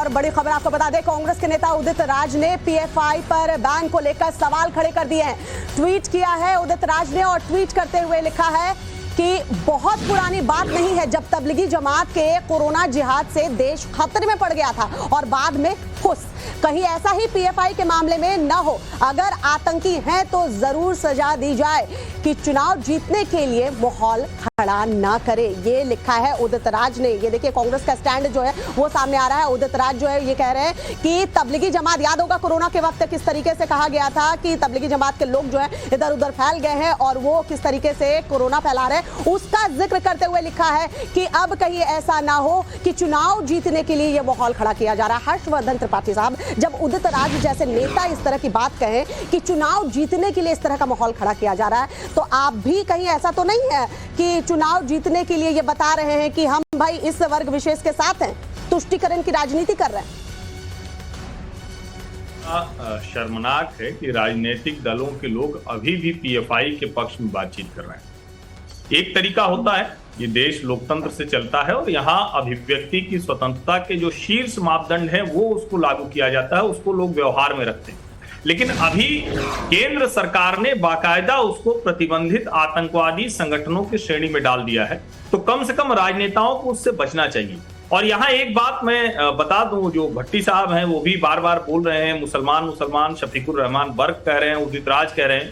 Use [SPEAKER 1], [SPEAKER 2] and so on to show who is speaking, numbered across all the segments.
[SPEAKER 1] और बड़ी खबर आपको बता दें, कांग्रेस के नेता उदित राज ने पीएफआई पर बैन को लेकर सवाल खड़े कर दिए हैं। ट्वीट किया है उदित राज ने और ट्वीट करते हुए लिखा है कि बहुत पुरानी बात नहीं है जब तबलीगी जमात के कोरोना जिहाद से देश खतरे में पड़ गया था और बाद में खुश। कहीं ऐसा ही पीएफआई के मामले में न हो। अगर आतंकी हैं तो जरूर सजा दी जाए कि चुनाव जीतने के लिए माहौल खड़ा ना करे। ये लिखा है उदित राज ने। ये देखिए कांग्रेस का स्टैंड जो है वो सामने आ रहा है। उदित राज जो है ये कह रहे हैं कि तबलीगी जमात, याद होगा कोरोना के वक्त किस तरीके से कहा गया था कि तबलीगी जमात के लोग जो है इधर उधर फैल गए हैं और वो किस तरीके से कोरोना फैला रहे हैं, उसका जिक्र करते हुए लिखा है कि अब कहीं ऐसा ना हो कि चुनाव जीतने के लिए ये माहौल खड़ा किया जा रहा है। हर्षवर्धन त्रिपाठी साहब, जब उदित राज जैसे नेता इस तरह की बात कहें कि चुनाव जीतने के लिए इस तरह का माहौल खड़ा किया जा रहा है, तो आप भी कहीं ऐसा तो नहीं है कि चुनाव जीतने के लिए ये बता रहे हैं कि हम भाई इस वर्ग विशेष के साथ हैं, तुष्टीकरण की राजनीति कर रहे हैं?
[SPEAKER 2] शर्मनाक है कि राजनीतिक दलों के लोग अभी भी पीएफआई के पक्ष में बातचीत कर रहे हैं। एक तरीका होता है, ये देश लोकतंत्र से चलता है और यहाँ अभिव्यक्ति की स्वतंत्रता के जो शीर्ष मापदंड है वो उसको लागू किया जाता है, उसको लोग व्यवहार में रखते हैं। लेकिन अभी केंद्र सरकार ने बाकायदा उसको प्रतिबंधित आतंकवादी संगठनों की श्रेणी में डाल दिया है, तो कम से कम राजनेताओं को उससे बचना चाहिए। और यहाँ एक बात मैं बता दूं, जो भट्टी साहब हैं वो भी बार बार बोल रहे हैं मुसलमान शफीकुर रहमान वर्ग कह रहे हैं, उदित राज कह रहे हैं,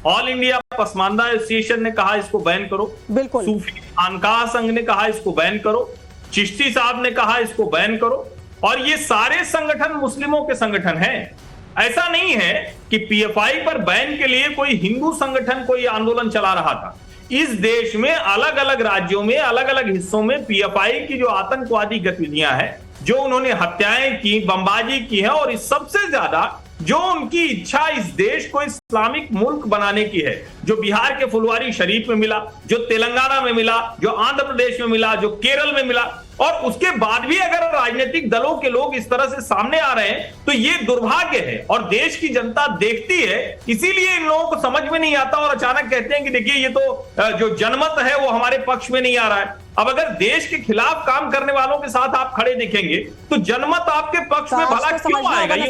[SPEAKER 2] ऑल इंडिया पसमानदा एसोसिएशन ने कहा इसको बैन करो,
[SPEAKER 1] बिल्कुल,
[SPEAKER 2] सूफी खानकाह संघ ने कहा इसको बैन करो, चिश्ती साहब ने कहा इसको बैन करो, और ये सारे संगठन मुस्लिमों के संगठन हैं। ऐसा नहीं है कि पीएफआई पर बैन के लिए कोई हिंदू संगठन कोई आंदोलन चला रहा था। इस देश में अलग अलग राज्यों में अलग अलग हिस्सों में पीएफआई की जो आतंकवादी गतिविधियां हैं, जो उन्होंने हत्याएं की, बमबाजी की है, और इस सबसे ज्यादा जो उनकी इच्छा इस देश को इस्लामिक मुल्क बनाने की है, जो बिहार के फुलवारी शरीफ में मिला, जो तेलंगाना में मिला, जो आंध्र प्रदेश में मिला, जो केरल में मिला, और उसके बाद भी अगर राजनीतिक दलों के लोग इस तरह से सामने आ रहे हैं तो ये दुर्भाग्य है। और देश की जनता देखती है, इसीलिए इन लोगों को समझ में नहीं आता और अचानक कहते हैं कि देखिए ये तो जो जनमत है वो हमारे पक्ष में नहीं आ रहा है। अब अगर देश के खिलाफ काम करने वालों के साथ आप खड़े दिखेंगे तो जनमत आपके पक्ष में भला क्यों आएगा? ये